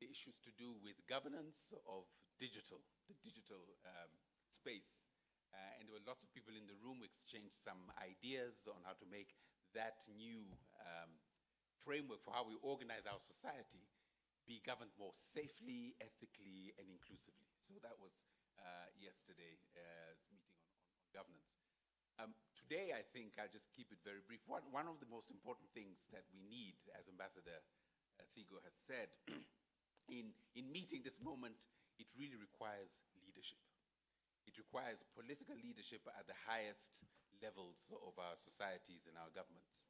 the issues to do with governance of the digital space. And there were lots of people in the room who exchanged some ideas on how to make that new framework for how we organize our society be governed more safely, ethically, and inclusively. So that was yesterday's meeting on governance. Today, I think I'll just keep it very brief. One of the most important things that we need, as Ambassador Thigo has said, in meeting this moment, it really requires leadership. It requires political leadership at the highest levels of our societies and our governments.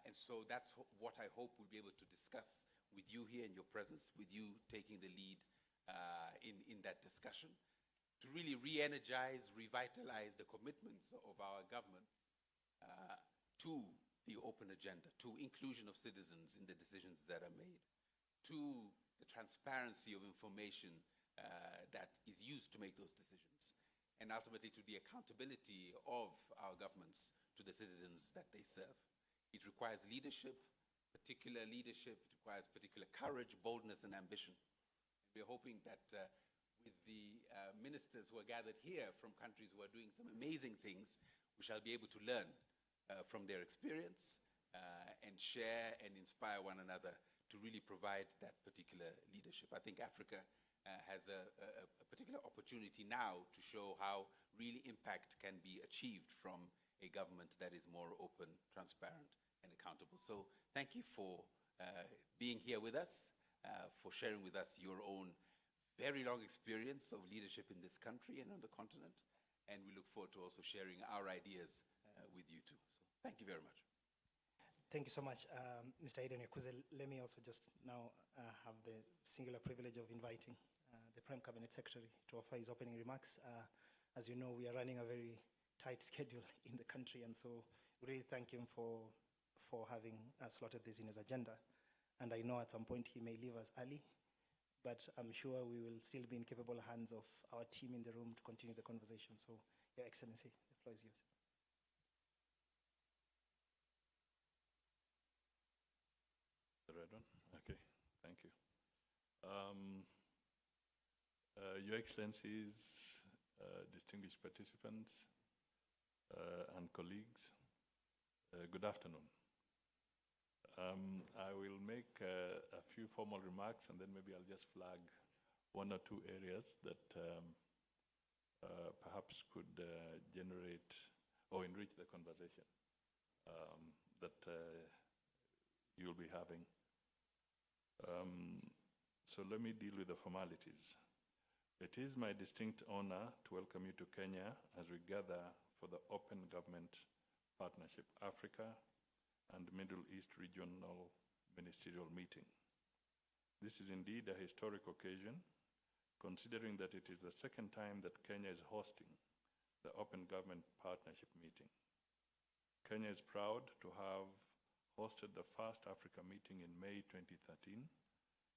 And so that's what I hope we'll be able to discuss with you here in your presence, with you taking the lead in that discussion, to really re-energize, revitalize the commitments of our governments to the open agenda, to inclusion of citizens in the decisions that are made, to the transparency of information that is used to make those decisions, and ultimately to the accountability of our governments to the citizens that they serve. It requires leadership, particular leadership. It requires particular courage, boldness, and ambition. And we're hoping that with the ministers who are gathered here from countries who are doing some amazing things, we shall be able to learn from their experience and share and inspire one another to really provide that particular leadership. I think Africa has a particular opportunity now to show how really impact can be achieved from a government that is more open, transparent, and accountable. So thank you for being here with us, for sharing with us your own very long experience of leadership in this country and on the continent. And we look forward to also sharing our ideas with you too. So thank you very much. Thank you so much, Mr. Aidan Yakuze. Let me also just now have the singular privilege of inviting the Prime Cabinet Secretary to offer his opening remarks. As you know, we are running a very tight schedule in the country, and so we really thank him for having slotted this in his agenda. And I know at some point he may leave us early, but I'm sure we will still be in capable hands of our team in the room to continue the conversation. So, Your Excellency, the floor is yours. Okay, thank you. Your Excellencies, distinguished participants, and colleagues, good afternoon. I will make a few formal remarks, and then maybe I'll just flag one or two areas that perhaps could generate or enrich the conversation that you'll be having. So let me deal with the formalities. It is my distinct honor to welcome you to Kenya as we gather for the Open Government Partnership Africa and Middle East Regional Ministerial Meeting. This is indeed a historic occasion, considering that it is the second time that Kenya is hosting the Open Government Partnership Meeting. Kenya is proud to have hosted the first Africa meeting in May 2013,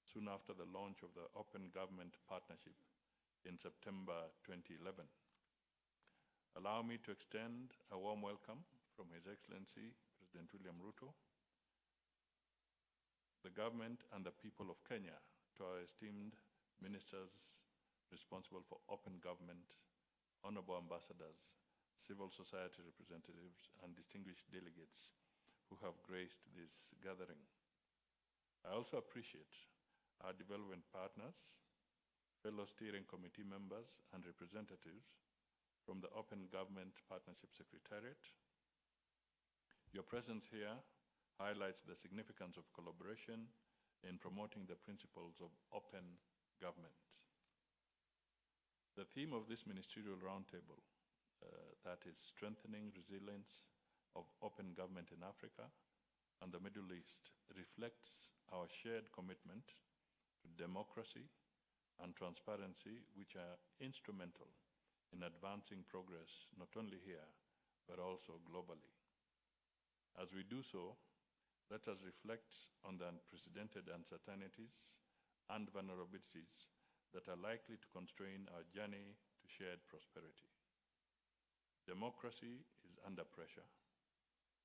soon after the launch of the Open Government Partnership in September 2011. Allow me to extend a warm welcome from His Excellency President William Ruto, the government and the people of Kenya, to our esteemed ministers responsible for open government, honorable ambassadors, civil society representatives, and distinguished delegates who have graced this gathering. I also appreciate our development partners, fellow steering committee members, and representatives from the Open Government Partnership Secretariat. Your presence here highlights the significance of collaboration in promoting the principles of open government. The theme of this ministerial roundtable, that is strengthening resilience of open government in Africa and the Middle East, reflects our shared commitment to democracy and transparency, which are instrumental in advancing progress not only here, but also globally. As we do so, let us reflect on the unprecedented uncertainties and vulnerabilities that are likely to constrain our journey to shared prosperity. Democracy is under pressure,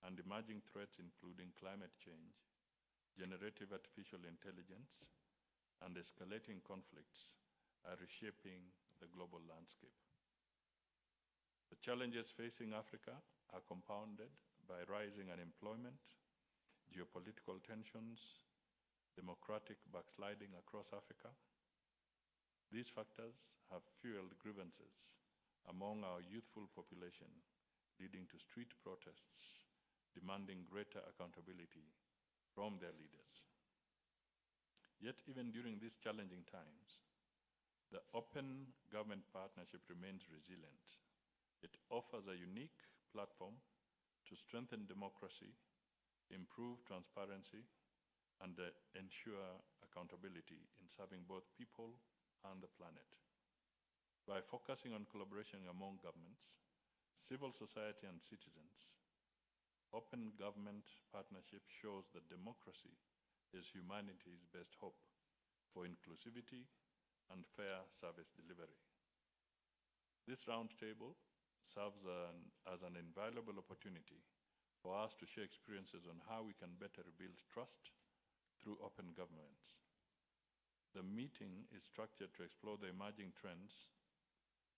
and emerging threats including climate change, generative artificial intelligence, and escalating conflicts are reshaping the global landscape. The challenges facing Africa are compounded by rising unemployment, geopolitical tensions, democratic backsliding across Africa. These factors have fueled grievances among our youthful population, leading to street protests demanding greater accountability from their leaders. Yet, even during these challenging times, the Open Government Partnership remains resilient. It offers a unique platform to strengthen democracy, improve transparency, and ensure accountability in serving both people and the planet. By focusing on collaboration among governments, civil society, and citizens, Open Government Partnership shows that democracy is humanity's best hope for inclusivity and fair service delivery. This roundtable serves as an invaluable opportunity for us to share experiences on how we can better rebuild trust through open governance. The meeting is structured to explore the emerging trends,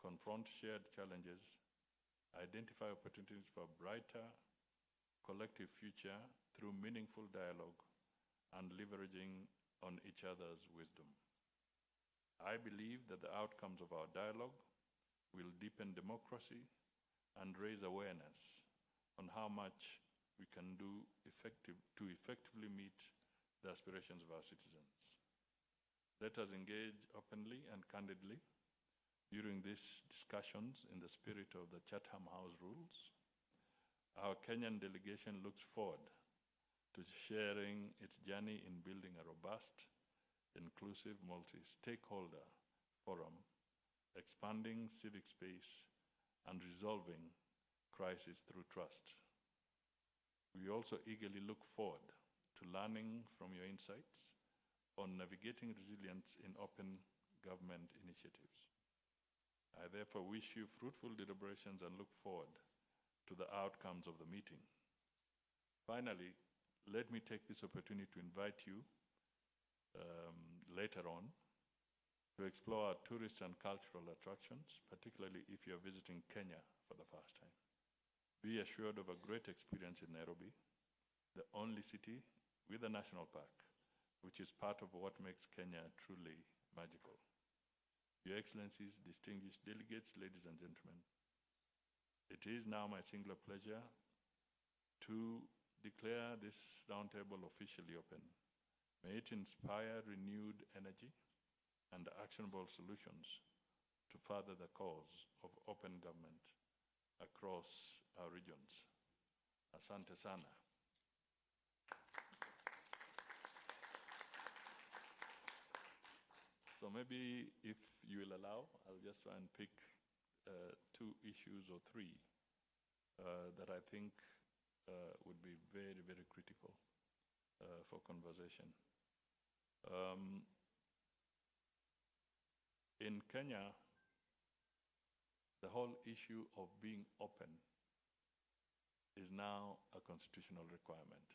confront shared challenges, identify opportunities for a brighter collective future through meaningful dialogue and leveraging on each other's wisdom. I believe that the outcomes of our dialogue will deepen democracy and raise awareness on how much we can do to effectively meet the aspirations of our citizens. Let us engage openly and candidly during these discussions in the spirit of the Chatham House rules. Our Kenyan delegation looks forward to sharing its journey in building a robust, inclusive, multi-stakeholder forum, expanding civic space, and resolving crises through trust. We also eagerly look forward to learning from your insights on navigating resilience in open government initiatives. I therefore wish you fruitful deliberations and look forward to the outcomes of the meeting. Finally, let me take this opportunity to invite you later on to explore our tourist and cultural attractions, particularly if you're visiting Kenya for the first time. Be assured of a great experience in Nairobi, the only city with a national park, which is part of what makes Kenya truly magical. Your Excellencies, distinguished delegates, ladies and gentlemen, it is now my singular pleasure to declare this roundtable officially open. May it inspire renewed energy and actionable solutions to further the cause of open government across our regions. Asante sana. So maybe if you will allow, I'll just try and pick two issues or three that I think would be very, very critical for conversation. In Kenya, the whole issue of being open is now a constitutional requirement.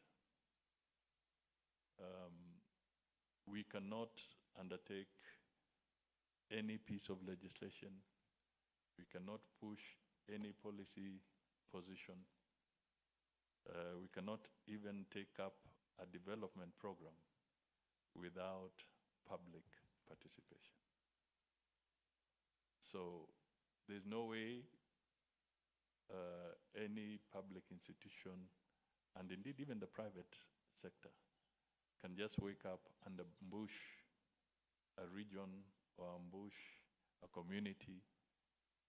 We cannot undertake any piece of legislation. We cannot push any policy position. We cannot even take up a development program without public participation. So there's no way any public institution, and indeed even the private sector, can just wake up and ambush a region or ambush a community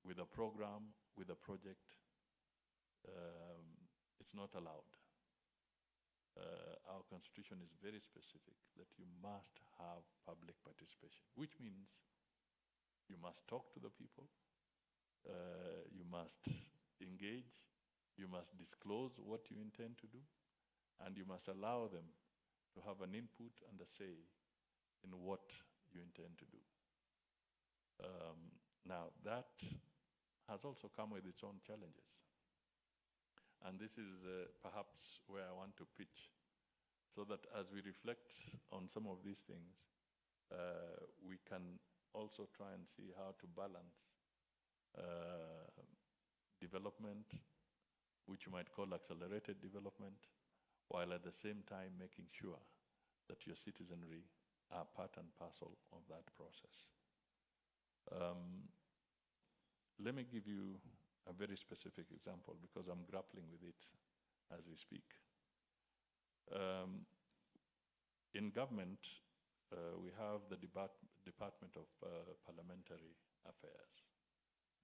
with a program, with a project. It's not allowed. Our constitution is very specific that you must have public participation, which means you must talk to the people, you must engage, you must disclose what you intend to do, and you must allow them to have an input and a say in what you intend to do. Now, that has also come with its own challenges. And this is perhaps where I want to pitch, so that as we reflect on some of these things, we can also try and see how to balance development, which you might call accelerated development, while at the same time making sure that your citizenry are part and parcel of that process. Let me give you a very specific example because I'm grappling with it as we speak. In government, we have the Department of Parliamentary Affairs.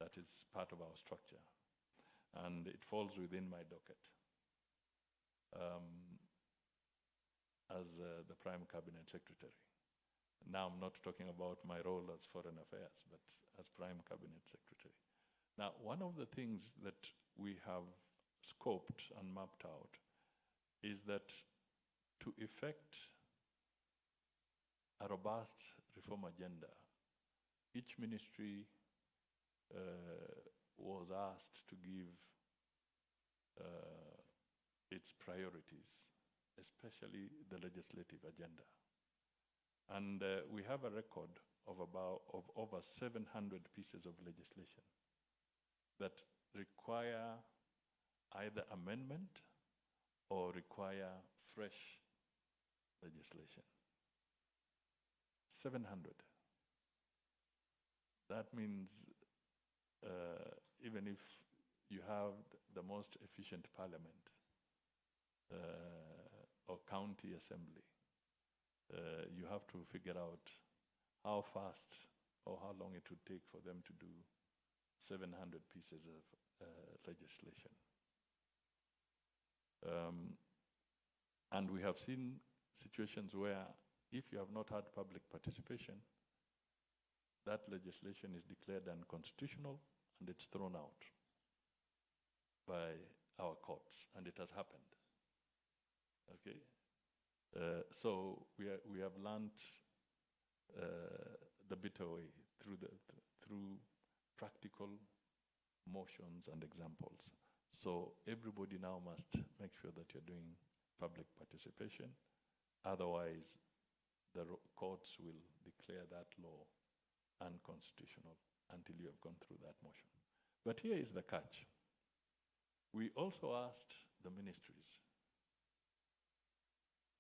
That is part of our structure, and it falls within my docket as the Prime Cabinet Secretary. Now I'm not talking about my role as Foreign Affairs, but as Prime Cabinet Secretary. Now, one of the things that we have scoped and mapped out is that to effect a robust reform agenda, each ministry was asked to give its priorities, especially the legislative agenda. And we have a record of over 700 pieces of legislation that require either amendment or require fresh legislation. 700. That means even if you have the most efficient parliament or county assembly, you have to figure out how fast or how long it would take for them to do 700 pieces of legislation. And we have seen situations where if you have not had public participation, that legislation is declared unconstitutional and it's thrown out by our courts, and it has happened. Okay? So we have learned the bitter way through practical motions and examples. So everybody now must make sure that you're doing public participation. Otherwise, the courts will declare that law unconstitutional until you have gone through that motion. But here is the catch. We also asked the ministries,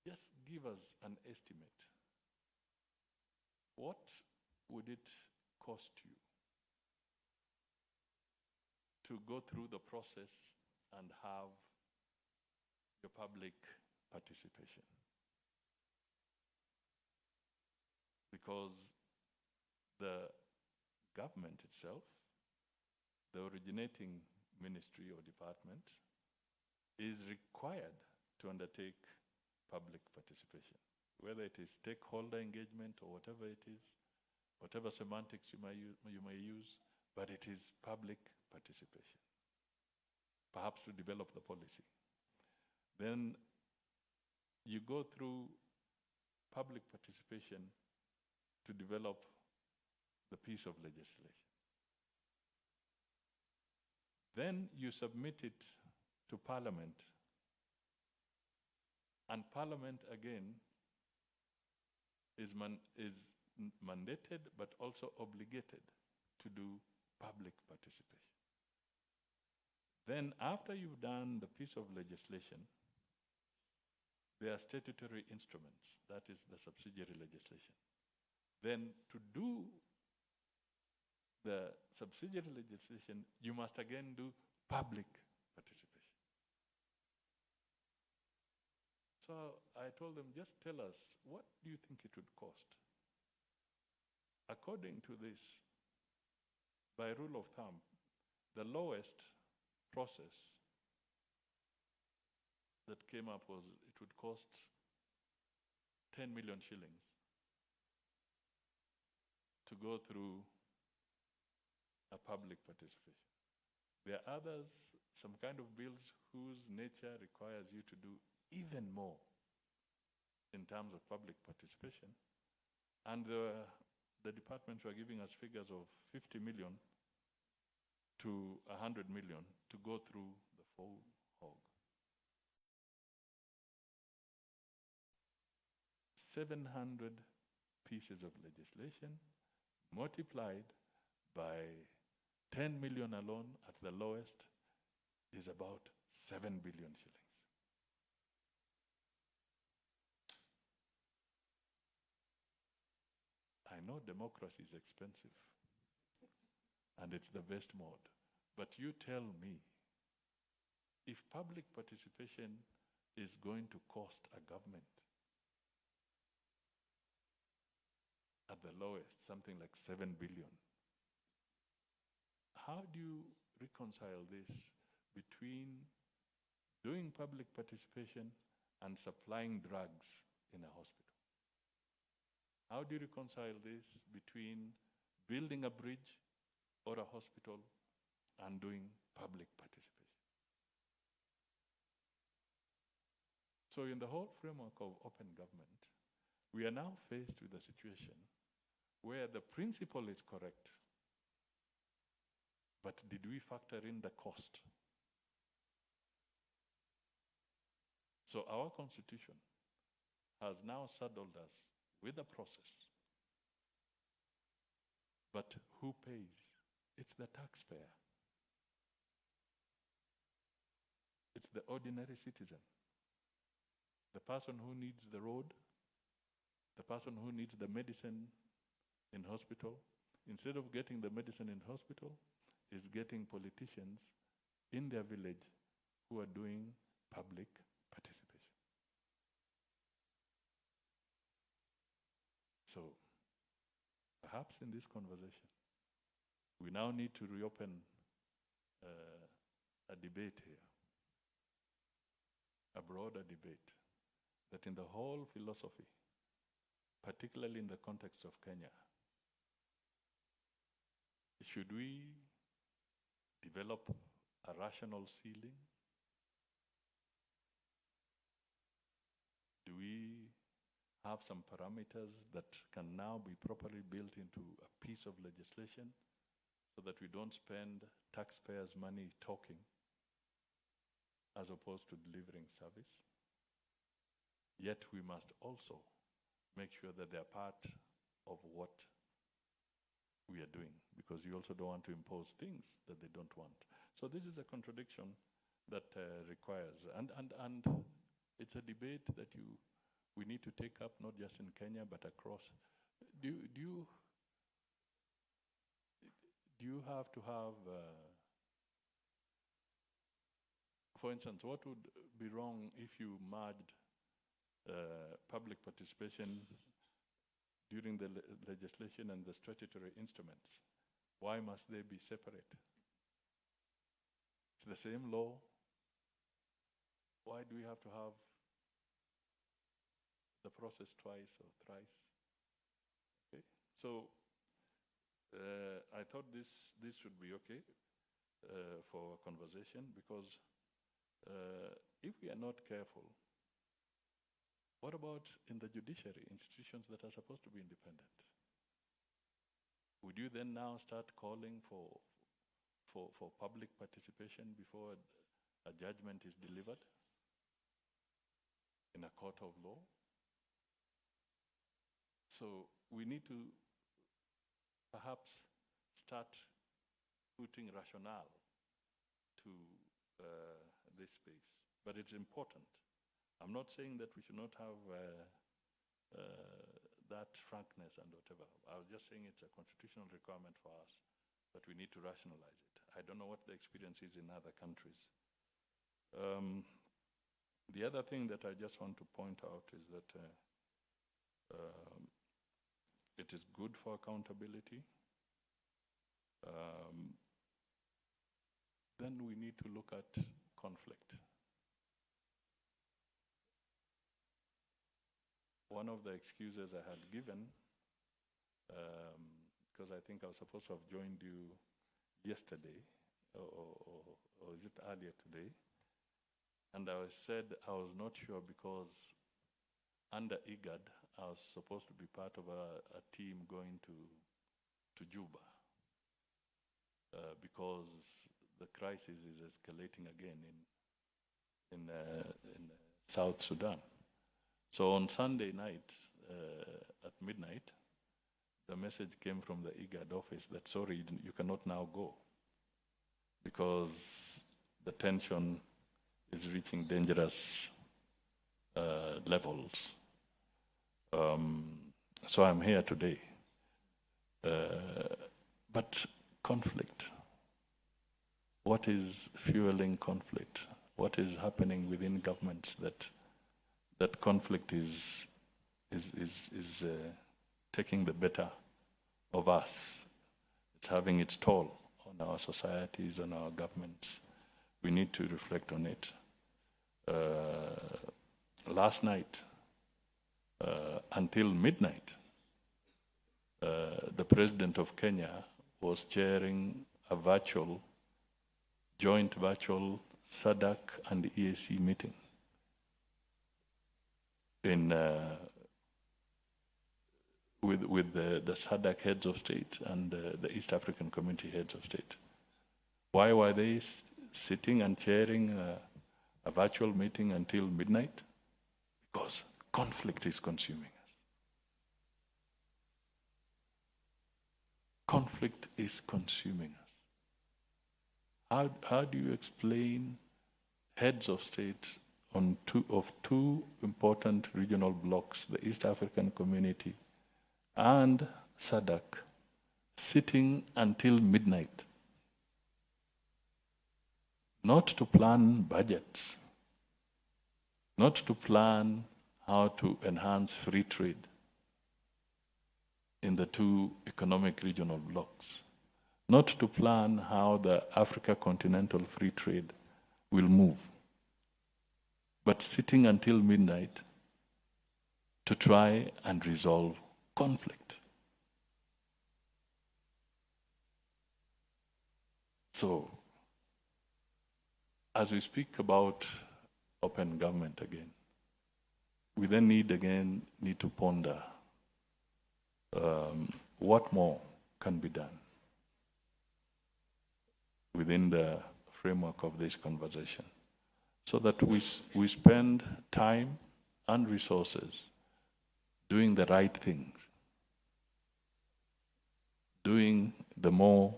just give us an estimate. What would it cost you to go through the process and have your public participation? Because the government itself, the originating ministry or department, is required to undertake public participation, whether it is stakeholder engagement or whatever it is, whatever semantics you may use, but it is public participation, perhaps to develop the policy. Then you go through public participation to develop the piece of legislation. Then you submit it to Parliament, and Parliament again is mandated but also obligated to do public participation. Then after you've done the piece of legislation, there are statutory instruments, that is the subsidiary legislation. Then to do the subsidiary legislation, you must again do public participation. So I told them, just tell us, what do you think it would cost? According to this, by rule of thumb, the lowest process that came up was it would cost 10 million shillings to go through a public participation. There are others, some kind of bills whose nature requires you to do even more in terms of public participation. And the departments were giving us figures of 50 million to 100 million to go through the full hog. 700 pieces of legislation multiplied by 10 million alone at the lowest is about 7 billion shillings. I know democracy is expensive and it's the best mode, but you tell me, if public participation is going to cost a government at the lowest something like 7 billion, how do you reconcile this between doing public participation and supplying drugs in a hospital? How do you reconcile this between building a bridge or a hospital and doing public participation? So in the whole framework of open government, we are now faced with a situation where the principle is correct, but did we factor in the cost? So our constitution has now saddled us with a process. But who pays? It's the taxpayer. It's the ordinary citizen. The person who needs the road, the person who needs the medicine in hospital, instead of getting the medicine in hospital, is getting politicians in their village who are doing public participation. So perhaps in this conversation, we now need to reopen a debate here, a broader debate, that in the whole philosophy, particularly in the context of Kenya, should we develop a rational ceiling? Do we have some parameters that can now be properly built into a piece of legislation so that we don't spend taxpayers' money talking as opposed to delivering service? Yet we must also make sure that they are part of what we are doing, because you also don't want to impose things that they don't want. So this is a contradiction that requires, and it's a debate that we need to take up not just in Kenya but across. Do you have to have, for instance, what would be wrong if you merged public participation during the legislation and the statutory instruments? Why must they be separate? It's the same law. Why do we have to have the process twice or thrice? Okay, so I thought this should be okay for a conversation, because if we are not careful, what about in the judiciary, institutions that are supposed to be independent? Would you then now start calling for public participation before a judgment is delivered in a court of law? So we need to perhaps start putting rationale to this space, but it's important. I'm not saying that we should not have that frankness and whatever. I was just saying it's a constitutional requirement for us, but we need to rationalize it. I don't know what the experience is in other countries. The other thing that I just want to point out is that it is good for accountability. Then we need to look at conflict. One of the excuses I had given, because I think I was supposed to have joined you yesterday, or is it earlier today? And I said I was not sure because under IGAD, I was supposed to be part of a team going to Juba, because the crisis is escalating again in South Sudan. So on Sunday night, at midnight, the message came from the IGAD office that, sorry, you cannot now go because the tension is reaching dangerous levels. So I'm here today. But conflict, what is fueling conflict? What is happening within governments that conflict is taking the better of us? It's having its toll on our societies, on our governments. We need to reflect on it. Last night, until midnight, the president of Kenya was chairing a joint virtual SADC and EAC meeting with the SADC heads of state and the East African Community heads of state. Why were they sitting and chairing a virtual meeting until midnight? Because conflict is consuming us. Conflict is consuming us. How do you explain heads of state on two important regional blocs, the East African Community and SADC, sitting until midnight, not to plan budgets, not to plan how to enhance free trade in the two economic regional blocs, not to plan how the Africa continental free trade will move, but sitting until midnight to try and resolve conflict. So, as we speak about open government again, we then need to ponder what more can be done within the framework of this conversation, so that we spend time and resources doing the right things, doing the more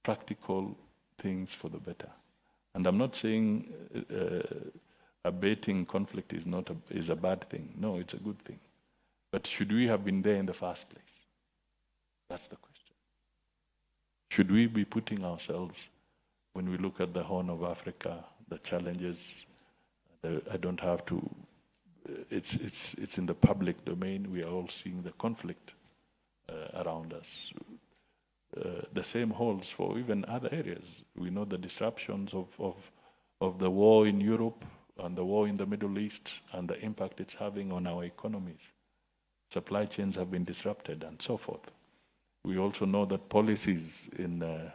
practical things for the better. And I'm not saying abating conflict is a bad thing. No, it's a good thing. But should we have been there in the first place? That's the question. Should we be putting ourselves, when we look at the Horn of Africa, the challenges, I don't have to, it's in the public domain. We are all seeing the conflict around us. The same holds for even other areas. We know the disruptions of the war in Europe and the war in the Middle East and the impact it's having on our economies. Supply chains have been disrupted and so forth. We also know that policies in the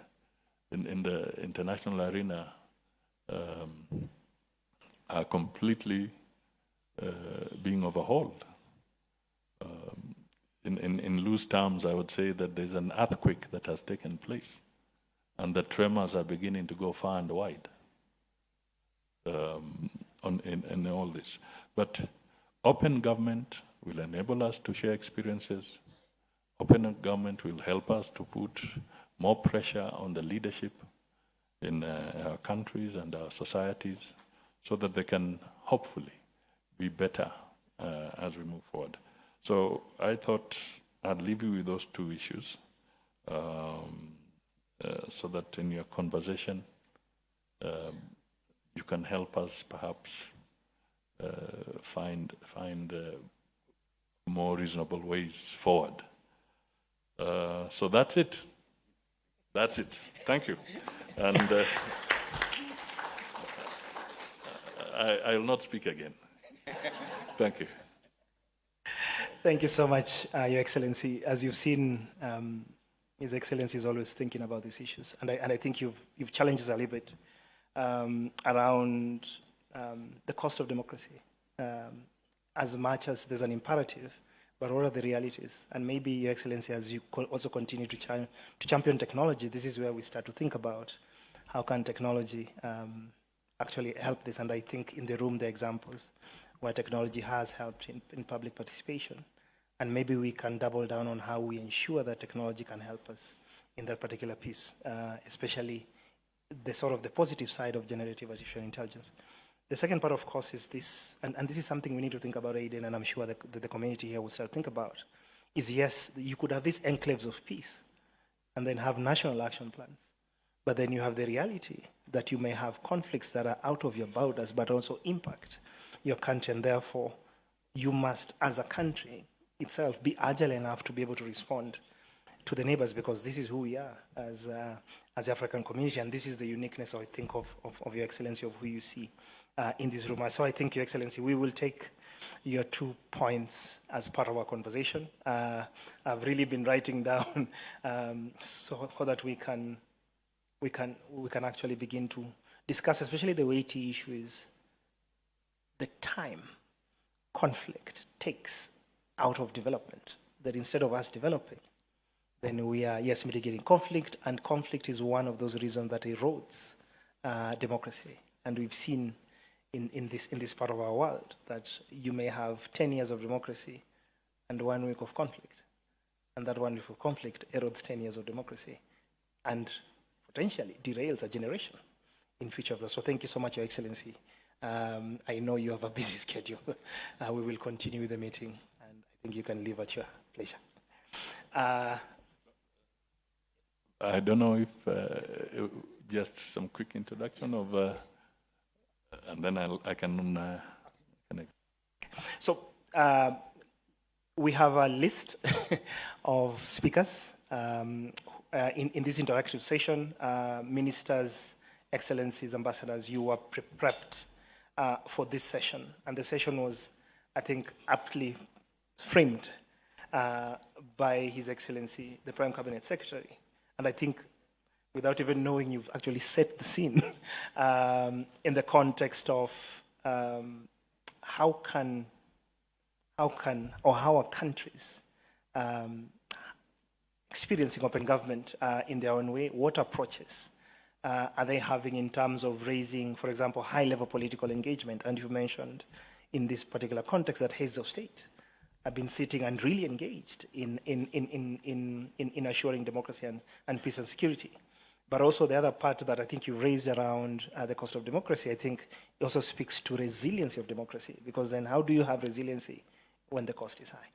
international arena are completely being overhauled. In loose terms, I would say that there's an earthquake that has taken place, and the tremors are beginning to go far and wide in all this. But open government will enable us to share experiences. Open government will help us to put more pressure on the leadership in our countries and our societies, so that they can hopefully be better as we move forward. So I thought I'd leave you with those two issues, so that in your conversation, you can help us perhaps find more reasonable ways forward. So that's it. That's it. Thank you. And I will not speak again. Thank you. Thank you so much, Your Excellency. As you've seen, His Excellency is always thinking about these issues, and I think you've challenged us a little bit around the cost of democracy, as much as there's an imperative, but what are the realities? And maybe, Your Excellency, as you also continue to champion technology, this is where we start to think about how can technology actually help this. And I think in the room, the examples where technology has helped in public participation. And maybe we can double down on how we ensure that technology can help us in that particular piece, especially the sort of the positive side of generative artificial intelligence. The second part, of course, is this, and this is something we need to think about, Aiden, and I'm sure that the community here will start to think about, is yes, you could have these enclaves of peace and then have national action plans. But then you have the reality that you may have conflicts that are out of your borders, but also impact your country, and therefore you must, as a country itself, be agile enough to be able to respond to the neighbors, because this is who we are as the African community, and this is the uniqueness, I think, of Your Excellency, of who you see in this room. So I think, Your Excellency, we will take your 2 points as part of our conversation. I've really been writing down so that we can actually begin to discuss, especially the weighty issue is the time conflict takes out of development, that instead of us developing, then we are, yes, mitigating conflict, and conflict is one of those reasons that erodes democracy. And we've seen in this part of our world that you may have 10 years of democracy and 1 week of conflict, and that 1 week of conflict erodes 10 years of democracy and potentially derails a generation in future of that. So thank you so much, Your Excellency. I know you have a busy schedule. We will continue with the meeting, and I think you can leave at your pleasure. I don't know if just some quick introduction of, and then I can connect. So we have a list of speakers in this interactive session. Ministers, excellencies, ambassadors, you were prepped for this session, and the session was, I think, aptly framed by His Excellency, the Prime Cabinet Secretary. And I think, without even knowing, you've actually set the scene in the context of how are countries experiencing open government in their own way? What approaches are they having in terms of raising, for example, high-level political engagement? And you mentioned in this particular context that heads of state have been sitting and really engaged in assuring democracy and peace and security. But also the other part that I think you raised around the cost of democracy, I think it also speaks to resiliency of democracy, because then how do you have resiliency when the cost is high?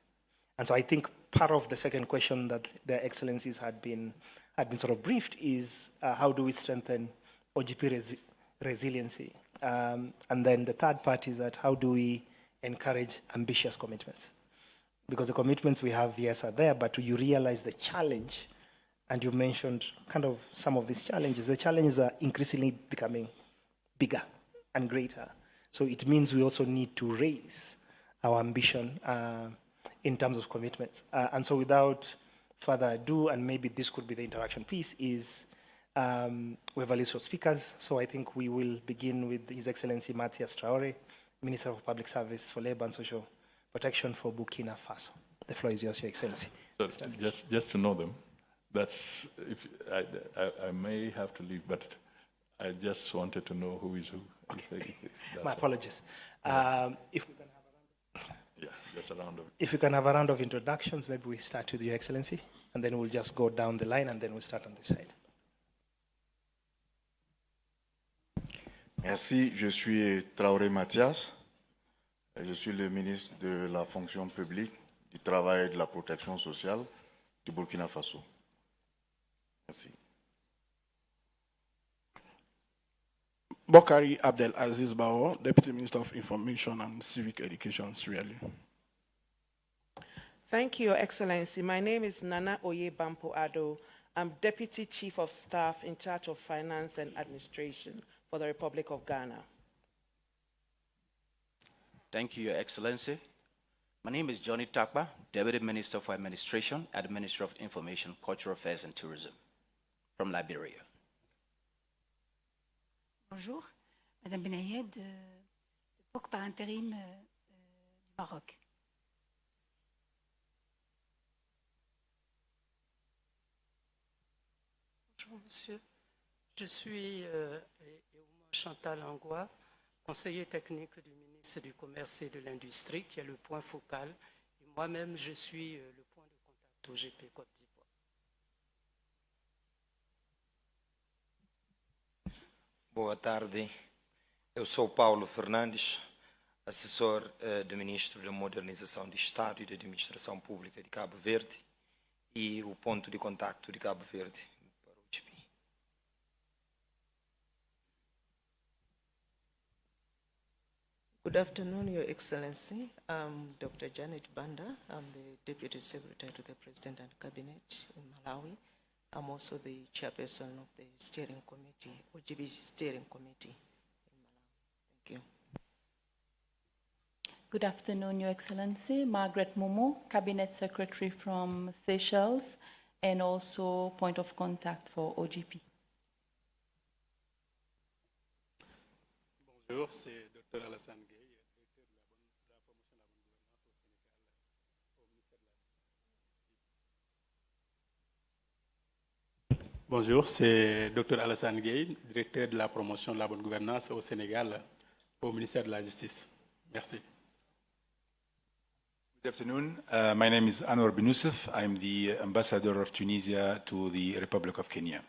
And so I think part of the second question that their excellencies had been sort of briefed is how do we strengthen OGP resiliency? And then the third part is that how do we encourage ambitious commitments? Because the commitments we have, yes, are there, but you realize the challenge, and you mentioned kind of some of these challenges. The challenges are increasingly becoming bigger and greater. So it means we also need to raise our ambition in terms of commitments. And so without further ado, and maybe this could be the interaction piece, is we have a list of speakers. So I think we will begin with His Excellency Mathias Traore, Minister of Public Service for Labour and Social Protection for Burkina Faso. The floor is yours, Your Excellency. So just to know them, that's, if I may have to leave, but I just wanted to know who is who. Okay. My apologies. If we can have a round of, yeah, just a round of. If we can have a round of introductions, maybe we start with Your Excellency, and then we'll just go down the line, and then we'll start on this side. Merci, je suis Traoré Mathias. Je suis le ministre de la fonction publique, du travail et de la protection sociale du Burkina Faso. Merci. Bokari Abdel Aziz Bao, Deputy Minister of Information and Civic Education, Sierra Leone. Thank you, Your Excellency. My name is Nana Oye Bampo Ado. I'm Deputy Chief of Staff in charge of Finance and Administration for the Republic of Ghana. Thank you, Your Excellency. My name is Johnny Takpa, Deputy Minister for Administration at the Ministry of Information, Cultural Affairs and Tourism from Liberia. Bonjour, Madame Benayed, époque par intérim du Maroc. Bonjour, monsieur. Je suis Chantal Angua, conseiller technique du ministre du Commerce et de l'Industrie, qui est le point focal. Et moi-même, je suis le point de contact au GP Côte d'Ivoire. Boa tarde. Eu sou Paulo Fernandes, assessor do Ministro da Modernização de Estado e da Administração Pública de Cabo Verde e o ponto de contacto de Cabo Verde para o GP. Good afternoon, Your Excellency. I'm Dr. Janet Banda. I'm the Deputy Secretary to the President and Cabinet in Malawi. I'm also the chairperson of the steering committee, OGB steering committee in Malawi. Thank you. Good afternoon, Your Excellency. Margaret Momo, Cabinet Secretary from Seychelles, and also point of contact for OGP. Bonjour, c'est Dr. Alassane Gueye, directeur de la promotion de la bonne gouvernance au ministère de la Justice. Bonjour, c'est Dr. Alassane Gueye, directeur de la promotion de la bonne gouvernance au Sénégal au ministère de la Justice. Merci. Good afternoon. My name is Anwar bin Youssef. I'm the ambassador of Tunisia to the Republic of Kenya.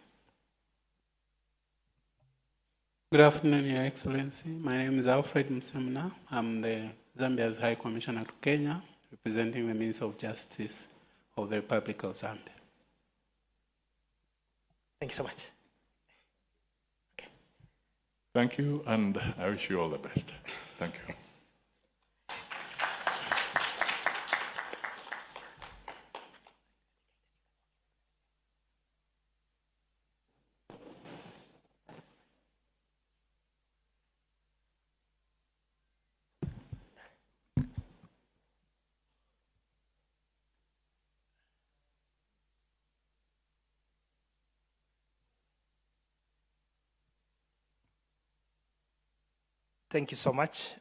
Good afternoon, Your Excellency. My name is Alfred Msemna. I'm the Zambia's High Commissioner to Kenya, representing the Minister of Justice of the Republic of Zambia. Thank you so much. Okay. Thank you, and I wish you all the best. Thank you. Thank you so much.